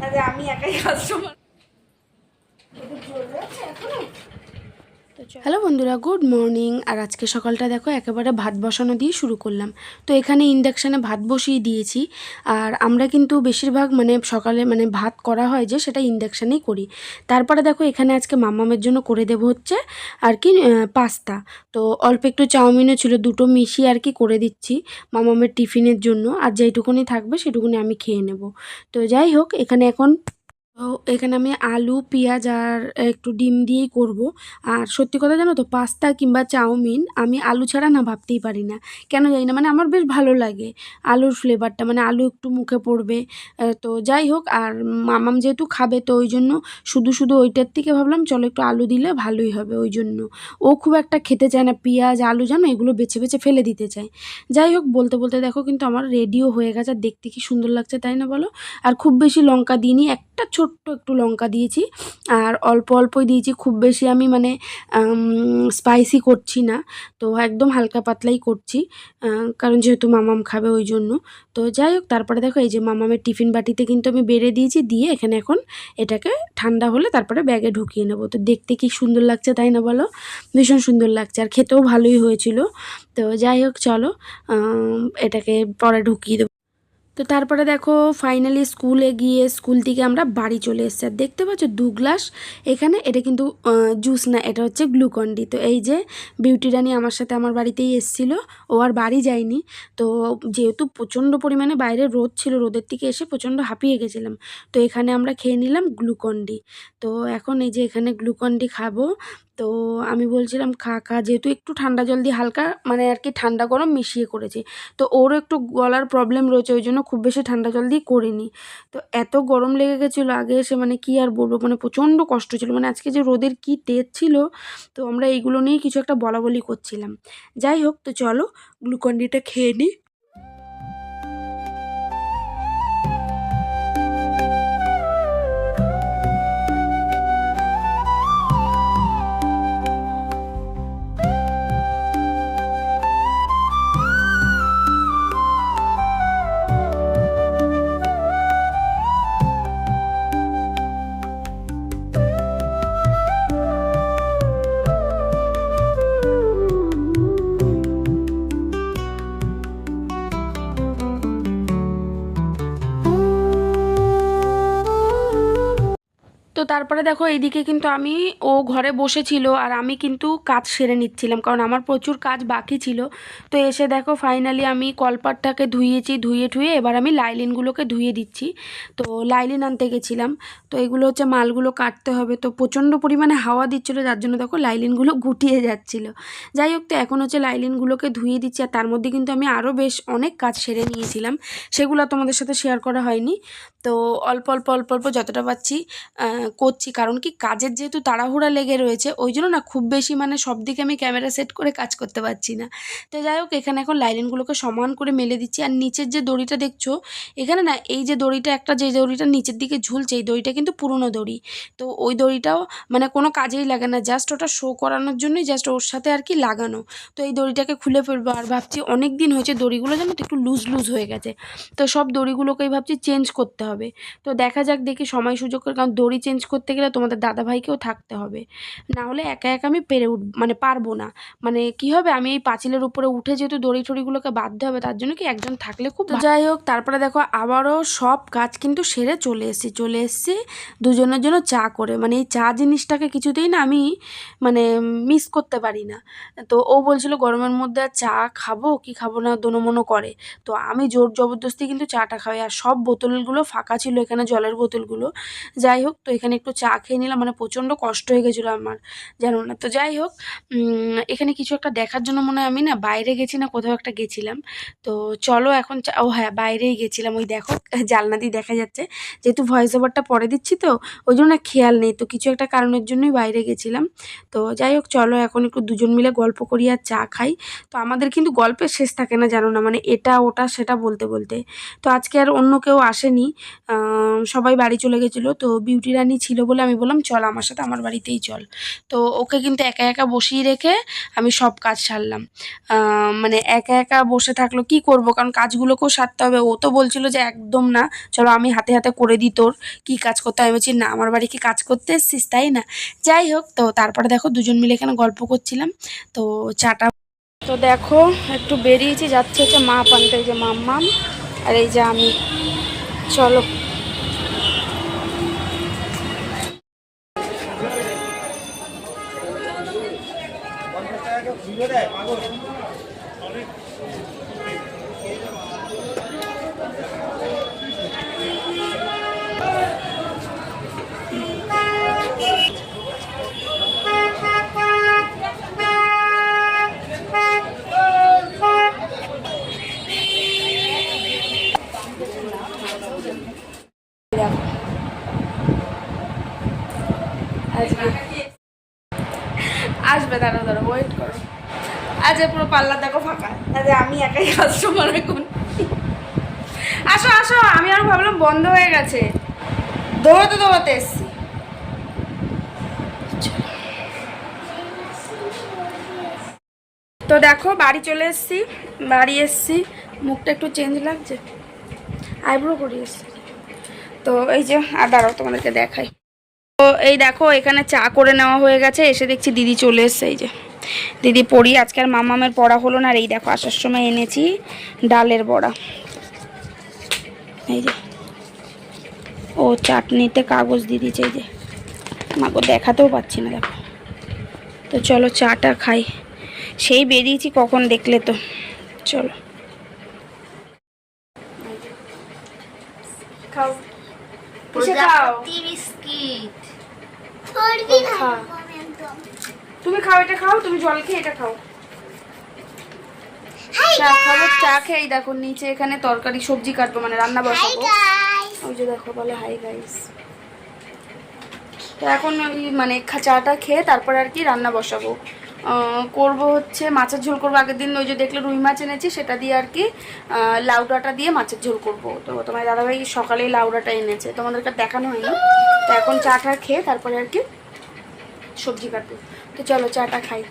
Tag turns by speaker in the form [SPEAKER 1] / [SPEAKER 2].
[SPEAKER 1] আরে আমি একাই কাস্টমার। হ্যালো বন্ধুরা, গুড মর্নিং। আর আজকে সকালটা দেখো একেবারে ভাত বসানো দিয়ে শুরু করলাম। তো এখানে ইন্ডাকশানে ভাত বসিয়ে দিয়েছি। আর আমরা কিন্তু বেশিরভাগ সকালে ভাত করা হয় যে সেটা ইন্ডাকশানেই করি। তারপরে দেখো এখানে আজকে মাম্মামের জন্য করে দেবো হচ্ছে আর কি পাস্তা। তো অল্প একটু চাউমিনও ছিল, দুটো মিশিয়ে আর কি করে দিচ্ছি মাম্মামের টিফিনের জন্য। আর যেইটুকুনি থাকবে সেটুকুনি আমি খেয়ে নেব। তো যাই হোক, এখানে এখন তো এখানে আমি আলু, পেঁয়াজ আর একটু ডিম দিয়েই করব। আর সত্যি কথা জানো তো, পাস্তা কিংবা চাউমিন আমি আলু ছাড়া না ভাবতেই পারি না। কেন জানি না, আমার বেশ ভালো লাগে আলুর ফ্লেভারটা, আলু একটু মুখে পড়বে। তো যাই হোক, আর মামাম যেহেতু খাবে তো ওই জন্য শুধু শুধু ওইটার থেকে ভাবলাম চলো একটু আলু দিলে ভালোই হবে। ওই জন্য ও খুব একটা খেতে চায় না পেঁয়াজ আলু, জানো এগুলো বেছে বেছে ফেলে দিতে চায়। যাই হোক, বলতে বলতে দেখো কিন্তু আমার রেডিও হয়ে গেছে। আর দেখতে কি সুন্দর লাগছে তাই না বলো? আর খুব বেশি লঙ্কা দিইনি, একটা ছোট্ট একটু লঙ্কা দিয়েছি। আর অল্প অল্পই দিয়েছি, খুব বেশি আমি স্পাইসি করছি না। তো একদম হালকা পাতলাই করছি, কারণ যেহেতু মামাম খাবে ওই জন্য। তো যাই হোক, তারপরে দেখো এই যে মামামের টিফিন বাটিতে কিন্তু আমি বেড়ে দিয়েছি, দিয়ে এখানে এখন এটাকে ঠান্ডা হলে তারপরে ব্যাগে ঢুকিয়ে নেবো। তো দেখতে কি সুন্দর লাগছে তাই না বলো? ভীষণ সুন্দর লাগছে, আর খেতেও ভালোই হয়েছিল। তো যাই হোক চলো, এটাকে পরে ঢুকিয়ে দেবো। তো তারপরে দেখো ফাইনালি স্কুলে গিয়ে স্কুল থেকে আমরা বাড়ি চলে এসেছি। আর দেখতে পাচ্ছ 2 গ্লাস এখানে, এটা কিন্তু জুস না, এটা হচ্ছে গ্লুকন-ডি। তো এই যে বিউটি রানি আমার সাথে আমার বাড়িতেই এসেছিলো, ও আর বাড়ি যায়নি। তো যেহেতু প্রচণ্ড পরিমাণে বাইরে রোদ ছিল, রোদের থেকে এসে প্রচণ্ড হাঁপিয়ে গেছিলাম। তো এখানে আমরা খেয়ে নিলাম গ্লুকন-ডি। তো এখন এই যে এখানে গ্লুকন-ডি খাবো। তো আমি বলছিলাম খা খা, যেহেতু একটু ঠান্ডা জল দিয়ে হালকা আর কি ঠান্ডা গরম মিশিয়ে করেছি। তো ওরও একটু গলার প্রবলেম রয়েছে, ওই জন্য খুব বেশি ঠান্ডা জল দিয়ে করিনি। তো এত গরম লেগে গেছিলো আগে এসে, কি আর বলবো, প্রচণ্ড কষ্ট ছিল। আজকে যে রোদের কি তেজ ছিল। তো আমরা এইগুলো নিয়েই কিছু একটা বলাবলি করছিলাম। যাই হোক, তো চলো গ্লুকন-ডিটা খেয়ে নিই। তো তারপরে দেখো এইদিকে কিন্তু ও ঘরে বসেছিল আর আমি কিন্তু কাজ সেরে নিচ্ছিলাম, কারণ আমার প্রচুর কাজ বাকি ছিল। তো এসে দেখো ফাইনালি আমি কলপাটটাকে ধুইয়েছি, ধুয়ে ঠুয়ে এবার আমি লাইলিনগুলোকে ধুয়ে দিচ্ছি। তো লাইলিন আনতে গেছিলাম। তো এগুলো হচ্ছে মালগুলো কাটতে হবে। তো প্রচণ্ড পরিমাণে হাওয়া দিচ্ছিলো, যার জন্য দেখো লাইলিনগুলো গুটিয়ে যাচ্ছিলো। যাই হোক, তো এখন হচ্ছে লাইলিনগুলোকে ধুয়ে দিচ্ছি। আর তার মধ্যে কিন্তু আমি আরও বেশ অনেক কাজ সেরে নিয়েছিলাম, সেগুলো তোমাদের সাথে শেয়ার করা হয়নি। তো অল্প অল্প অল্প অল্প যতটা পাচ্ছি করছি, কারণ কি কাজের যেহেতু তাড়াহুড়া লেগে রয়েছে, ওই জন্য না খুব বেশি সব দিকে আমি ক্যামেরা সেট করে কাজ করতে পারছি না। তো যাই হোক, এখানে এখন লাইলিনগুলোকে সমান করে মেলে দিচ্ছি। আর নিচের যে দড়িটা দেখছো এখানে না, এই যে দড়িটা একটা, যে দড়িটা নিচের দিকে ঝুলছে, এই দড়িটা কিন্তু পুরনো দড়ি। তো ওই দড়িটাও কোনো কাজেই লাগে না, জাস্ট ওটা শো করানোর জন্যই জাস্ট ওর সাথে আর কি লাগানো। তো এই দড়িটাকে খুলে ফেলবো। আর ভাবছি অনেক দিন হয়েছে দড়িগুলো যেন একটু লুজ লুজ হয়ে গেছে। তো সব দড়িগুলোকেই ভাবছি চেঞ্জ করতে হবে। তো দেখা যাক, দেখি সময় সুযোগ করে, কারণ দড়ি চেঞ্জ করতে গেলে তোমাদের দাদাভাইকেও থাকতে হবে, না হলে একা একা আমি পারবো না। কি হবে, আমি এই পাঁচিলের উপরে উঠে যেহেতু দড়ি টড়িগুলোকে বাঁধতে হবে, তার জন্য কি একজন থাকলে খুব। তো যাই হোক, তারপরে দেখো আবারও সব কাজ কিন্তু সেরে চলে এসেছি দুজনের জন্য চা করে। এই চা জিনিসটাকে কিছুতেই না আমি মিস করতে পারি না। তো ও বলছিল গরমের মধ্যে আর চা খাবো কি খাবো না দোনোমনো করে। তো আমি জোর জবরদস্তি কিন্তু চাটা খাই। আর সব বোতলগুলো ফাঁকা ছিল, এখানে জলের বোতলগুলো। যাই হোক, তো এখানে একটু চা খেয়ে নিলাম, প্রচণ্ড কষ্ট হয়ে গেছিলো আমার, জানো না। তো যাই হোক, এখানে কিছু একটা দেখার জন্য মনে হয় আমি না বাইরে গেছি, না কোথাও একটা গেছিলাম। তো চলো এখন ও হ্যাঁ, বাইরেই গেছিলাম। ওই দেখো জানলা দিয়ে দেখা যাচ্ছে, যেহেতু ভয়েস ওভারটা পরে দিচ্ছি তো ওই জন্য খেয়াল নেই। তো কিছু একটা কারণের জন্যই বাইরে গেছিলাম। তো যাই হোক, চলো এখন একটু দুজন মিলে গল্প করি আর চা খাই। তো আমাদের কিন্তু গল্পের শেষ থাকে না, জানো না, এটা ওটা সেটা বলতে বলতে। তো আজকে আর অন্য কেউ আসেনি, সবাই বাড়ি চলে গেছিলো। তো বিউটি রানী একটুখানি ছিল বলে আমি বললাম চল আমার সাথে আমার বাড়িতেই চল। তো ওকে কিন্তু একা একা বসিয়ে রেখে আমি সব কাজ সারলাম। মানে একা একা বসে থাকলো, কি করব, কারণ কাজগুলোকেও সারতে হবে। ও তো বলছিল যে একদম না, চলো আমি হাতে হাতে করে দিই তোর কী কাজ করতে। আমি বলছি না, আমার বাড়ি কি কাজ করতে এসছিস, তাই না? যাই হোক, তো তারপরে দেখো দুজন মিলে এখানে গল্প করছিলাম। তো চাটা, তো দেখো একটু বেরিয়েছি, যাচ্ছে হচ্ছে মা পানতে, এই যে মাম্মাম আর এই যে আমি। চলো। আসবে, দাঁড়াও দাঁড়াও, ওয়েট করো। আজ পুরো পার্লার দেখো ফাঁকা, আজ আমি একাই কাস্টমার এখন। আসো আসো, আমি আর ভাবলাম বন্ধ হয়ে গেছে, দৌড়াতে দৌড়াতে এসছি। তো দেখো বাড়ি চলে এসছি, বাড়ি এসছি, মুখটা একটু চেঞ্জ লাগছে, আইব্রো করিয়ে এসছি। তো এই যে, আর দাঁড়াও তোমাদেরকে দেখাই। তো এই দেখো এখানে চা করে নেওয়া হয়ে গেছে, এসে দেখছি দিদি চলে এসছে। এই যে দিদি পড়ি, আজকে আর মামামের পড়া হলো না। আর এই দেখো আসার সময় এনেছি ডালের বড়া, এই যে ও চাটনিতে কাগজ দিয়ে দিয়েছে, এই যে মাকে দেখাতেও পাচ্ছি না, দেখো। তো চলো চাটা খাই, সেই বেরিয়েছি কখন দেখলে তো। চলো খাও, খাও, তুমি খাও, এটা খাও, তুমি জল খেয়ে এটা খাও। চা খাবো, চা খেয়ে দেখো নিচে এখানে তরকারি সবজি কাটবো, মানে রান্না বসাবো। ওই যে দেখো বলে হাই গাইস। তো এখন ওই মানে চাটা খেয়ে তারপর আর কি রান্না বসাবো। করব হচ্ছে মাছের ঝোল করবো। আগের দিন ওই যে দেখলে রুই মাছ এনেছি, সেটা দিয়ে আর কি লাউডাটা দিয়ে মাছের ঝোল করবো। তো তোমার দাদাভাই সকালেই লাউডাটা এনেছে, তোমাদেরকে দেখানো হয়নি। তো এখন চাটা খেয়ে তারপরে আর কি সবজি কাটবো। তো চলো চাটা খাই।